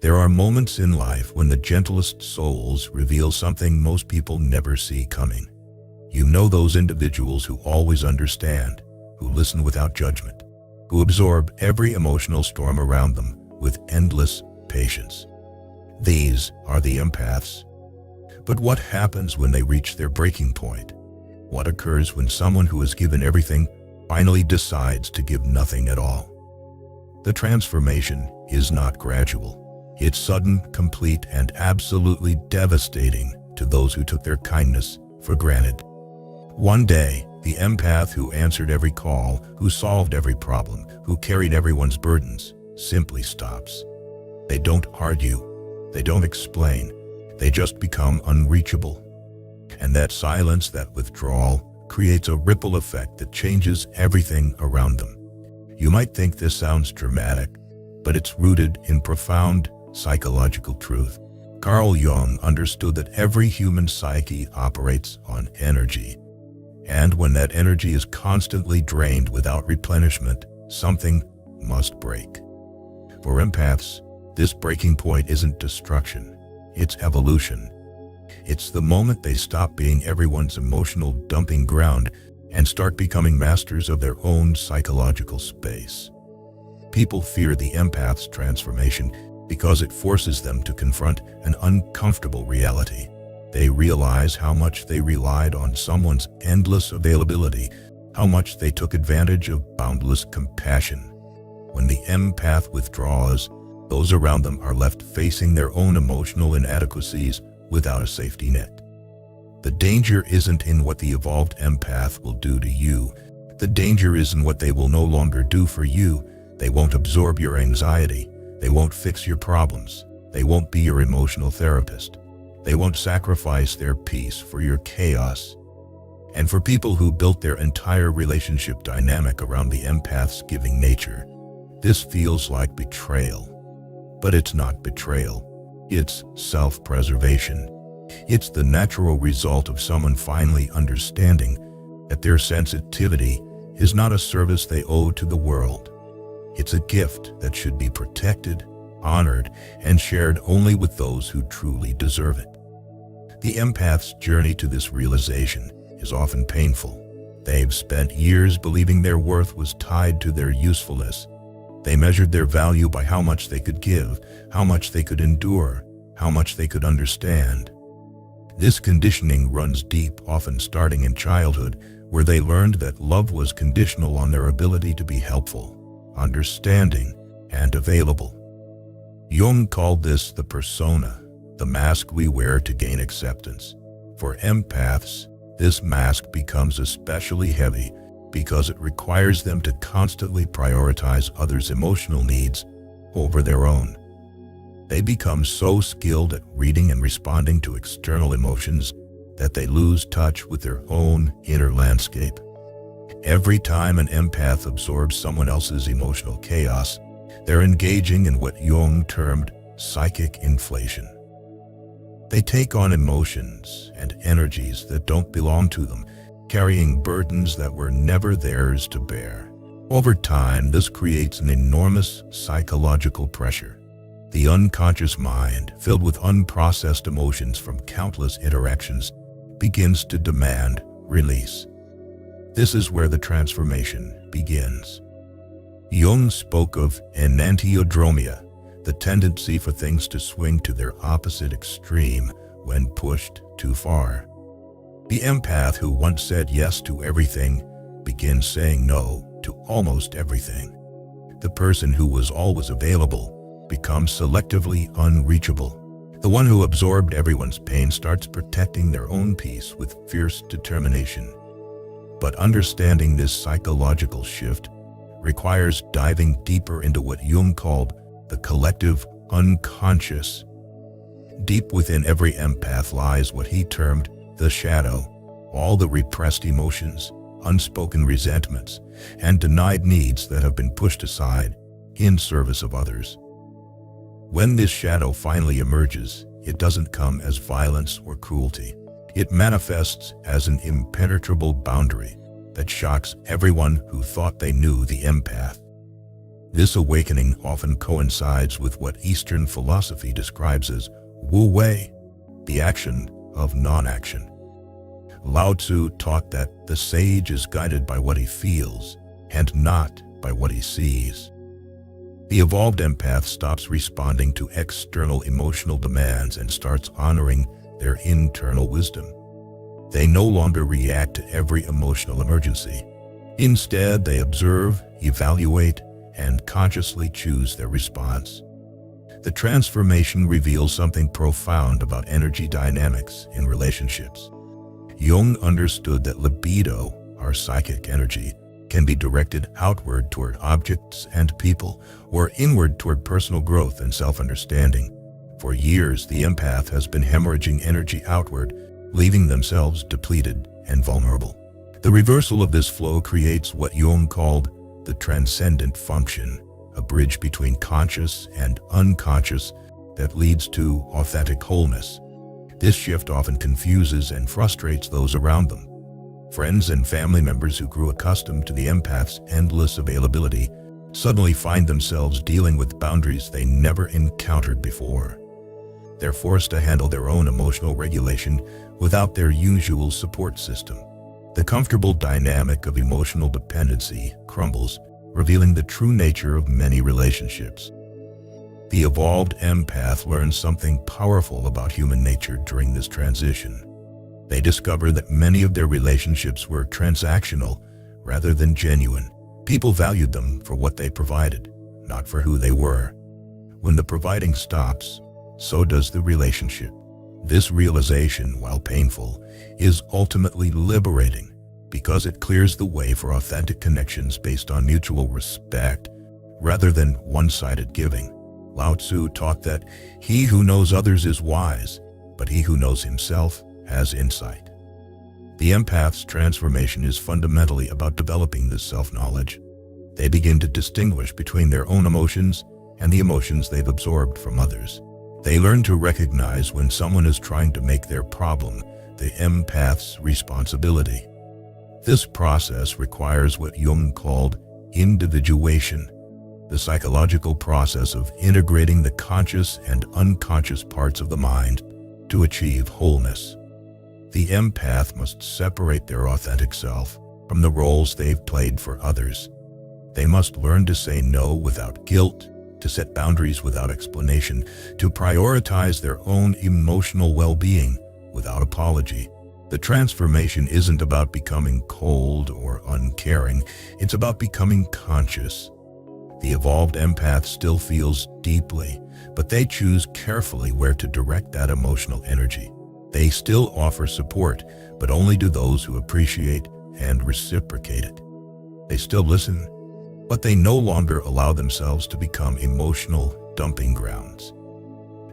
There are moments in life when the gentlest souls reveal something most people never see coming. You know those individuals who always understand, who listen without judgment, who absorb every emotional storm around them with endless patience. These are the empaths. But what happens when they reach their breaking point? What occurs when someone who has given everything finally decides to give nothing at all? The transformation is not gradual. It's sudden, complete, and absolutely devastating to those who took their kindness for granted. One day, the empath who answered every call, who solved every problem, who carried everyone's burdens, simply stops. They don't argue. They don't explain. They just become unreachable. And that silence, that withdrawal, creates a ripple effect that changes everything around them. You might think this sounds dramatic, but it's rooted in profound psychological truth. Carl Jung understood that every human psyche operates on energy. And when that energy is constantly drained without replenishment, something must break. For empaths, this breaking point isn't destruction, it's evolution. It's the moment they stop being everyone's emotional dumping ground and start becoming masters of their own psychological space. People fear the empath's transformation because it forces them to confront an uncomfortable reality. They realize how much they relied on someone's endless availability, how much they took advantage of boundless compassion. When the empath withdraws, those around them are left facing their own emotional inadequacies without a safety net. The danger isn't in what the evolved empath will do to you. The danger is in what they will no longer do for you. They won't absorb your anxiety. They won't fix your problems. They won't be your emotional therapist. They won't sacrifice their peace for your chaos. And for people who built their entire relationship dynamic around the empath's giving nature, this feels like betrayal. But it's not betrayal. It's self-preservation. It's the natural result of someone finally understanding that their sensitivity is not a service they owe to the world. It's a gift that should be protected, honored, and shared only with those who truly deserve it. The empath's journey to this realization is often painful. They've spent years believing their worth was tied to their usefulness. They measured their value by how much they could give, how much they could endure, how much they could understand. This conditioning runs deep, often starting in childhood, where they learned that love was conditional on their ability to be helpful, understanding, and available. Jung called this the persona, the mask we wear to gain acceptance. For empaths, this mask becomes especially heavy because it requires them to constantly prioritize others' emotional needs over their own. They become so skilled at reading and responding to external emotions that they lose touch with their own inner landscape. Every time an empath absorbs someone else's emotional chaos, they're engaging in what Jung termed psychic inflation. They take on emotions and energies that don't belong to them, carrying burdens that were never theirs to bear. Over time, this creates an enormous psychological pressure. The unconscious mind, filled with unprocessed emotions from countless interactions, begins to demand release. This is where the transformation begins. Jung spoke of enantiodromia, the tendency for things to swing to their opposite extreme when pushed too far. The empath who once said yes to everything begins saying no to almost everything. The person who was always available becomes selectively unreachable. The one who absorbed everyone's pain starts protecting their own peace with fierce determination. But understanding this psychological shift requires diving deeper into what Jung called the collective unconscious. Deep within every empath lies what he termed the shadow, all the repressed emotions, unspoken resentments, and denied needs that have been pushed aside in service of others. When this shadow finally emerges, it doesn't come as violence or cruelty. It manifests as an impenetrable boundary that shocks everyone who thought they knew the empath. This awakening often coincides with what Eastern philosophy describes as Wu Wei, the action of non-action. Lao Tzu taught that the sage is guided by what he feels and not by what he sees. The evolved empath stops responding to external emotional demands and starts honoring their internal wisdom. They no longer react to every emotional emergency. Instead, they observe, evaluate, and consciously choose their response. The transformation reveals something profound about energy dynamics in relationships. Jung understood that libido, our psychic energy, can be directed outward toward objects and people, or inward toward personal growth and self-understanding. For years, the empath has been hemorrhaging energy outward, leaving themselves depleted and vulnerable. The reversal of this flow creates what Jung called the transcendent function, a bridge between conscious and unconscious that leads to authentic wholeness. This shift often confuses and frustrates those around them. Friends and family members who grew accustomed to the empath's endless availability suddenly find themselves dealing with boundaries they never encountered before. They're forced to handle their own emotional regulation without their usual support system. The comfortable dynamic of emotional dependency crumbles, revealing the true nature of many relationships. The evolved empath learns something powerful about human nature during this transition. They discover that many of their relationships were transactional rather than genuine. People valued them for what they provided, not for who they were. When the providing stops, so does the relationship. This realization, while painful, is ultimately liberating because it clears the way for authentic connections based on mutual respect rather than one-sided giving. Lao Tzu taught that he who knows others is wise, but he who knows himself has insight. The empath's transformation is fundamentally about developing this self-knowledge. They begin to distinguish between their own emotions and the emotions they've absorbed from others. They learn to recognize when someone is trying to make their problem the empath's responsibility. This process requires what Jung called individuation, the psychological process of integrating the conscious and unconscious parts of the mind to achieve wholeness. The empath must separate their authentic self from the roles they've played for others. They must learn to say no without guilt, to set boundaries without explanation, to prioritize their own emotional well-being without apology. The transformation isn't about becoming cold or uncaring, it's about becoming conscious. The evolved empath still feels deeply, but they choose carefully where to direct that emotional energy. They still offer support, but only to those who appreciate and reciprocate it. They still listen, but they no longer allow themselves to become emotional dumping grounds.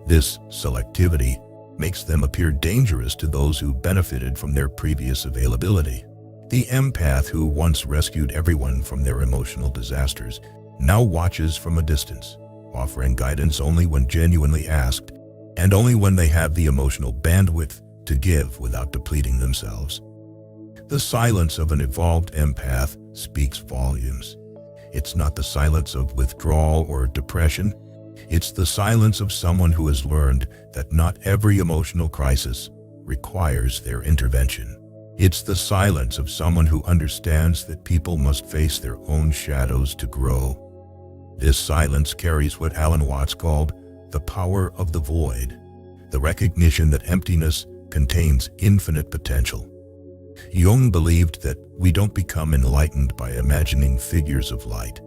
This selectivity makes them appear dangerous to those who benefited from their previous availability. The empath who once rescued everyone from their emotional disasters now watches from a distance, offering guidance only when genuinely asked, and only when they have the emotional bandwidth to give without depleting themselves. The silence of an evolved empath speaks volumes. It's not the silence of withdrawal or depression. It's the silence of someone who has learned that not every emotional crisis requires their intervention. It's the silence of someone who understands that people must face their own shadows to grow. This silence carries what Alan Watts called the power of the void, the recognition that emptiness contains infinite potential. Jung believed that we don't become enlightened by imagining figures of light,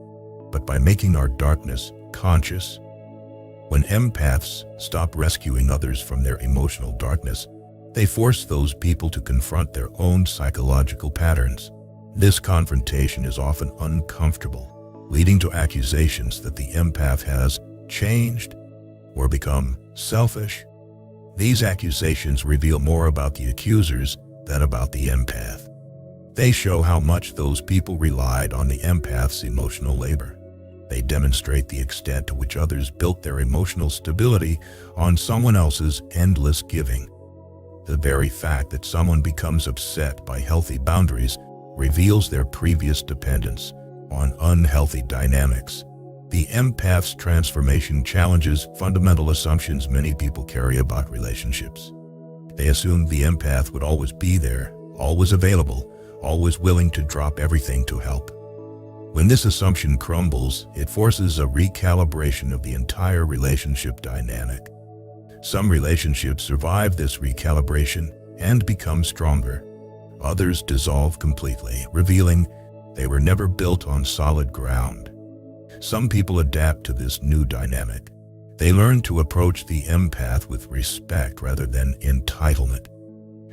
but by making our darkness conscious. When empaths stop rescuing others from their emotional darkness, they force those people to confront their own psychological patterns. This confrontation is often uncomfortable, leading to accusations that the empath has changed or become selfish. These accusations reveal more about the accusers than about the empath. They show how much those people relied on the empath's emotional labor. They demonstrate the extent to which others built their emotional stability on someone else's endless giving. The very fact that someone becomes upset by healthy boundaries reveals their previous dependence on unhealthy dynamics. The empath's transformation challenges fundamental assumptions many people carry about relationships. They assume the empath would always be there, always available, always willing to drop everything to help. When this assumption crumbles, it forces a recalibration of the entire relationship dynamic. Some relationships survive this recalibration and become stronger. Others dissolve completely, revealing they were never built on solid ground. Some people adapt to this new dynamic. They learn to approach the empath with respect rather than entitlement.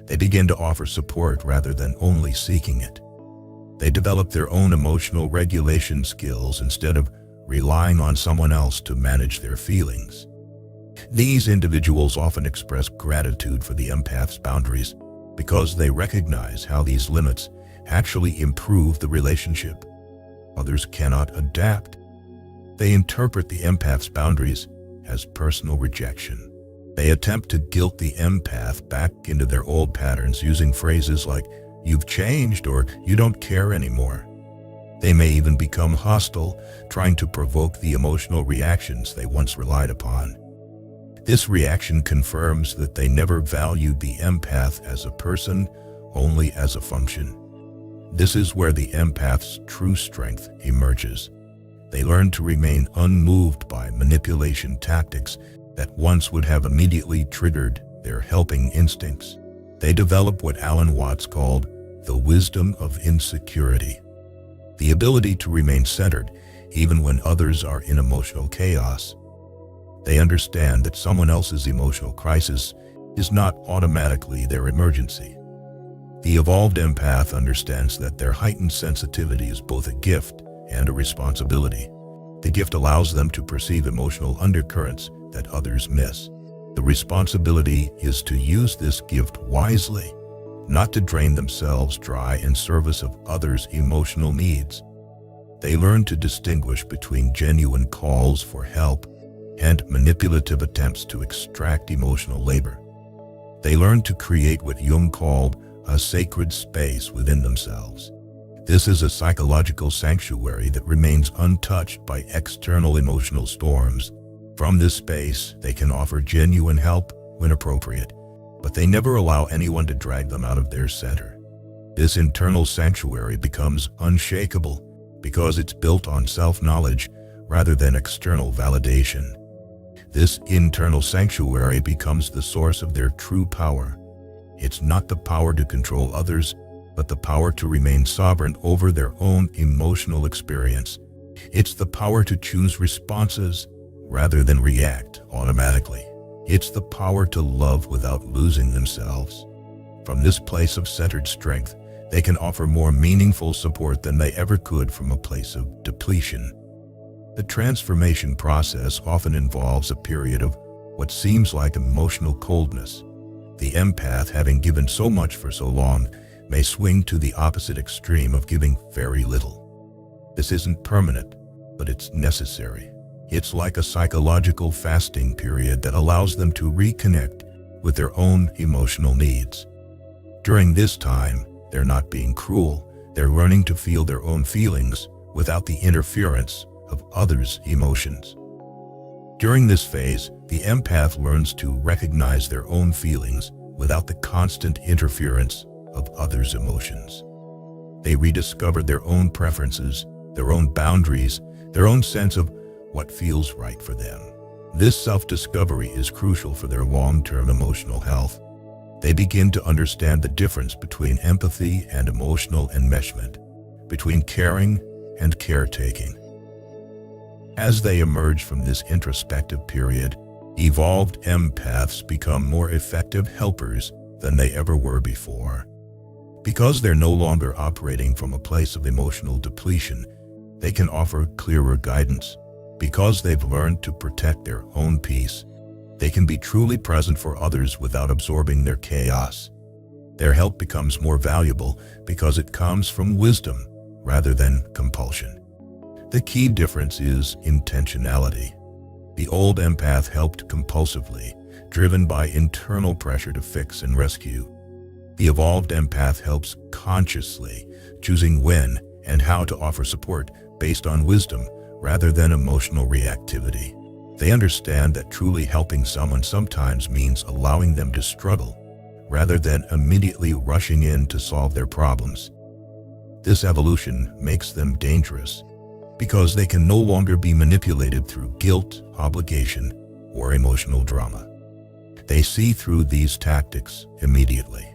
They begin to offer support rather than only seeking it. They develop their own emotional regulation skills instead of relying on someone else to manage their feelings. These individuals often express gratitude for the empath's boundaries because they recognize how these limits actually improve the relationship. Others cannot adapt. They interpret the empath's boundaries as personal rejection. They attempt to guilt the empath back into their old patterns using phrases like, "You've changed," or "You don't care anymore." They may even become hostile, trying to provoke the emotional reactions they once relied upon. This reaction confirms that they never valued the empath as a person, only as a function. This is where the empath's true strength emerges. They learn to remain unmoved by manipulation tactics that once would have immediately triggered their helping instincts. They develop what Alan Watts called the wisdom of insecurity, the ability to remain centered even when others are in emotional chaos. They understand that someone else's emotional crisis is not automatically their emergency. The evolved empath understands that their heightened sensitivity is both a gift and a responsibility. The gift allows them to perceive emotional undercurrents that others miss. The responsibility is to use this gift wisely, not to drain themselves dry in service of others' emotional needs. They learn to distinguish between genuine calls for help and manipulative attempts to extract emotional labor. They learn to create what Jung called a sacred space within themselves. This is a psychological sanctuary that remains untouched by external emotional storms. From this space, they can offer genuine help when appropriate, but they never allow anyone to drag them out of their center. This internal sanctuary becomes unshakable because it's built on self-knowledge rather than external validation. This internal sanctuary becomes the source of their true power. It's not the power to control others, but the power to remain sovereign over their own emotional experience. It's the power to choose responses rather than react automatically. It's the power to love without losing themselves. From this place of centered strength, they can offer more meaningful support than they ever could from a place of depletion. The transformation process often involves a period of what seems like emotional coldness. The empath, having given so much for so long, may swing to the opposite extreme of giving very little. This isn't permanent, but it's necessary. It's like a psychological fasting period that allows them to reconnect with their own emotional needs. During this time, they're not being cruel. They're learning to feel their own feelings without the interference of others' emotions. During this phase, the empath learns to recognize their own feelings without the constant interference of others' emotions. They rediscover their own preferences, their own boundaries, their own sense of what feels right for them. This self-discovery is crucial for their long-term emotional health. They begin to understand the difference between empathy and emotional enmeshment, between caring and caretaking. As they emerge from this introspective period, evolved empaths become more effective helpers than they ever were before. Because they're no longer operating from a place of emotional depletion, they can offer clearer guidance. Because they've learned to protect their own peace, they can be truly present for others without absorbing their chaos. Their help becomes more valuable because it comes from wisdom rather than compulsion. The key difference is intentionality. The old empath helped compulsively, driven by internal pressure to fix and rescue. The evolved empath helps consciously, choosing when and how to offer support based on wisdom rather than emotional reactivity. They understand that truly helping someone sometimes means allowing them to struggle, rather than immediately rushing in to solve their problems. This evolution makes them dangerous, because they can no longer be manipulated through guilt, obligation, or emotional drama. They see through these tactics immediately.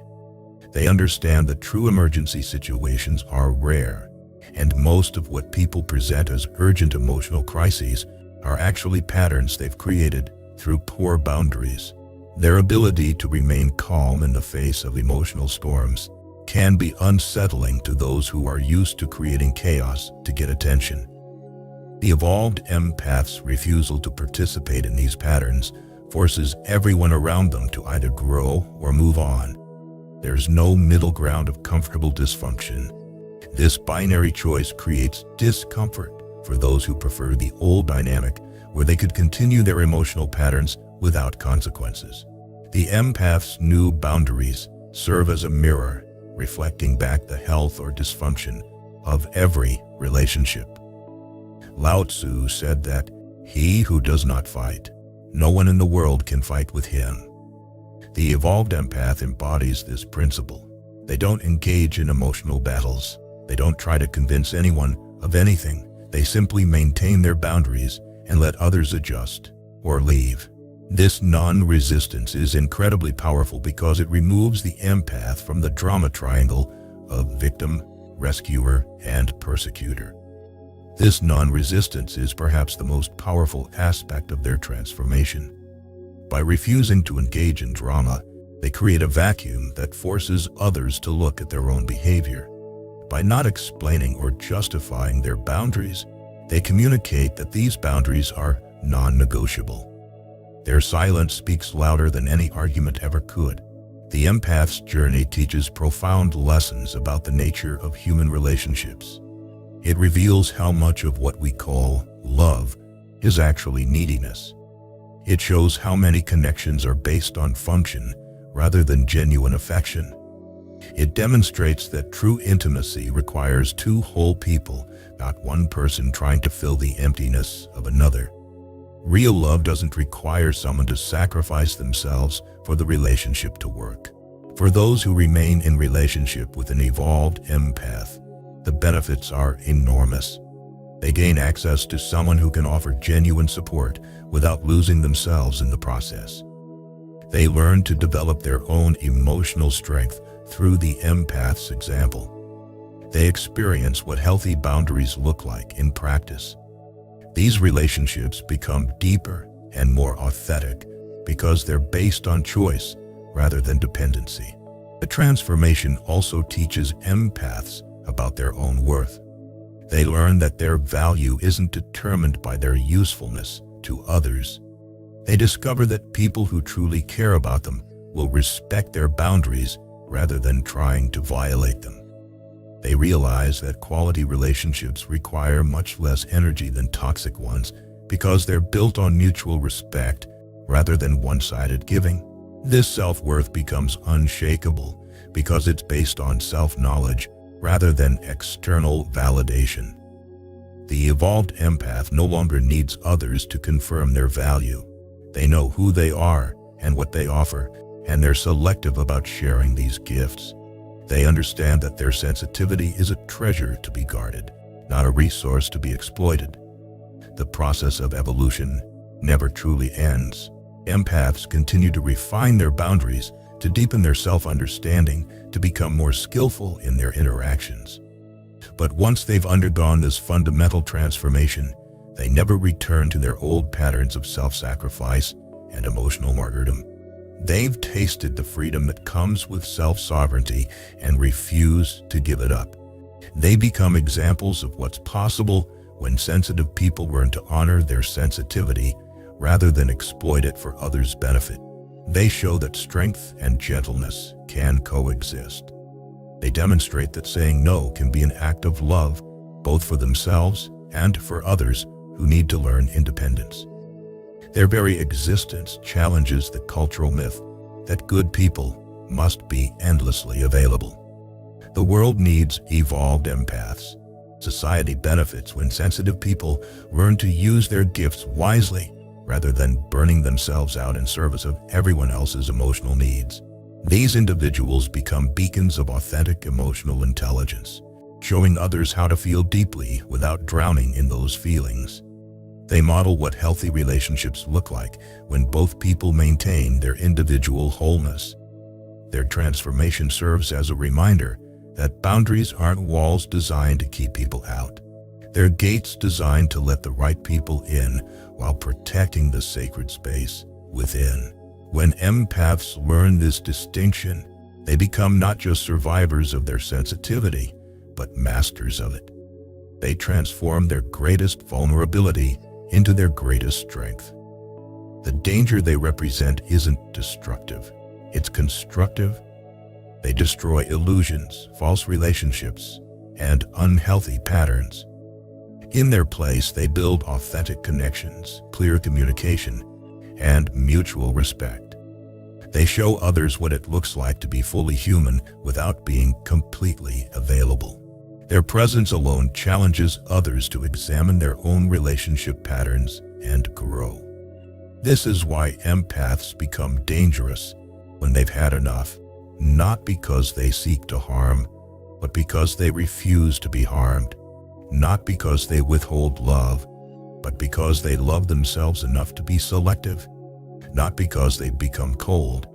They understand that true emergency situations are rare, and most of what people present as urgent emotional crises are actually patterns they've created through poor boundaries. Their ability to remain calm in the face of emotional storms can be unsettling to those who are used to creating chaos to get attention. The evolved empath's refusal to participate in these patterns forces everyone around them to either grow or move on. There's no middle ground of comfortable dysfunction. This binary choice creates discomfort for those who prefer the old dynamic where they could continue their emotional patterns without consequences. The empath's new boundaries serve as a mirror, reflecting back the health or dysfunction of every relationship. Lao Tzu said that, "He who does not fight, no one in the world can fight with him." The evolved empath embodies this principle. They don't engage in emotional battles. They don't try to convince anyone of anything. They simply maintain their boundaries and let others adjust or leave. This non-resistance is incredibly powerful because it removes the empath from the drama triangle of victim, rescuer, and persecutor. This non-resistance is perhaps the most powerful aspect of their transformation. By refusing to engage in drama, they create a vacuum that forces others to look at their own behavior. By not explaining or justifying their boundaries, they communicate that these boundaries are non-negotiable. Their silence speaks louder than any argument ever could. The empath's journey teaches profound lessons about the nature of human relationships. It reveals how much of what we call love is actually neediness. It shows how many connections are based on function rather than genuine affection. It demonstrates that true intimacy requires two whole people, not one person trying to fill the emptiness of another. Real love doesn't require someone to sacrifice themselves for the relationship to work. For those who remain in relationship with an evolved empath, the benefits are enormous. They gain access to someone who can offer genuine support without losing themselves in the process. They learn to develop their own emotional strength through the empath's example. They experience what healthy boundaries look like in practice. These relationships become deeper and more authentic because they're based on choice rather than dependency. The transformation also teaches empaths about their own worth. They learn that their value isn't determined by their usefulness to others. They discover that people who truly care about them will respect their boundaries rather than trying to violate them. They realize that quality relationships require much less energy than toxic ones because they're built on mutual respect rather than one-sided giving. This self-worth becomes unshakable because it's based on self-knowledge rather than external validation. The evolved empath no longer needs others to confirm their value. They know who they are and what they offer, and they're selective about sharing these gifts. They understand that their sensitivity is a treasure to be guarded, not a resource to be exploited. The process of evolution never truly ends. Empaths continue to refine their boundaries, to deepen their self-understanding, to become more skillful in their interactions. But once they've undergone this fundamental transformation, they never return to their old patterns of self-sacrifice and emotional martyrdom. They've tasted the freedom that comes with self-sovereignty and refuse to give it up. They become examples of what's possible when sensitive people learn to honor their sensitivity rather than exploit it for others' benefit. They show that strength and gentleness can coexist. They demonstrate that saying no can be an act of love, both for themselves and for others who need to learn independence. Their very existence challenges the cultural myth that good people must be endlessly available. The world needs evolved empaths, Society benefits when sensitive people learn to use their gifts wisely rather than burning themselves out in service of everyone else's emotional needs. These individuals become beacons of authentic emotional intelligence, showing others how to feel deeply without drowning in those feelings. They model what healthy relationships look like when both people maintain their individual wholeness. Their transformation serves as a reminder that boundaries aren't walls designed to keep people out. They're gates designed to let the right people in while protecting the sacred space within. When empaths learn this distinction, they become not just survivors of their sensitivity, but masters of it. They transform their greatest vulnerability into their greatest strength. The danger they represent isn't destructive, it's constructive. They destroy illusions, false relationships, and unhealthy patterns. In their place, they build authentic connections, clear communication, and mutual respect. They show others what it looks like to be fully human without being completely available. Their presence alone challenges others to examine their own relationship patterns and grow. This is why empaths become dangerous when they've had enough, not because they seek to harm, but because they refuse to be harmed. Not because they withhold love, but because they love themselves enough to be selective. Not because they've become cold,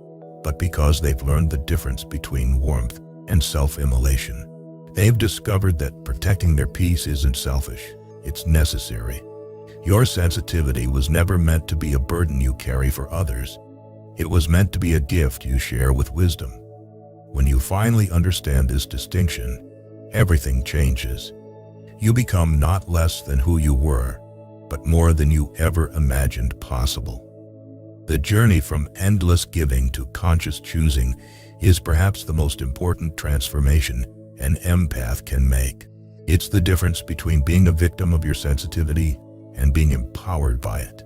but because they've learned the difference between warmth and self-immolation. They've discovered that protecting their peace isn't selfish, it's necessary. Your sensitivity was never meant to be a burden you carry for others. It was meant to be a gift you share with wisdom. When you finally understand this distinction, everything changes. You become not less than who you were, but more than you ever imagined possible. The journey from endless giving to conscious choosing is perhaps the most important transformation an empath can make. It's the difference between being a victim of your sensitivity and being empowered by it.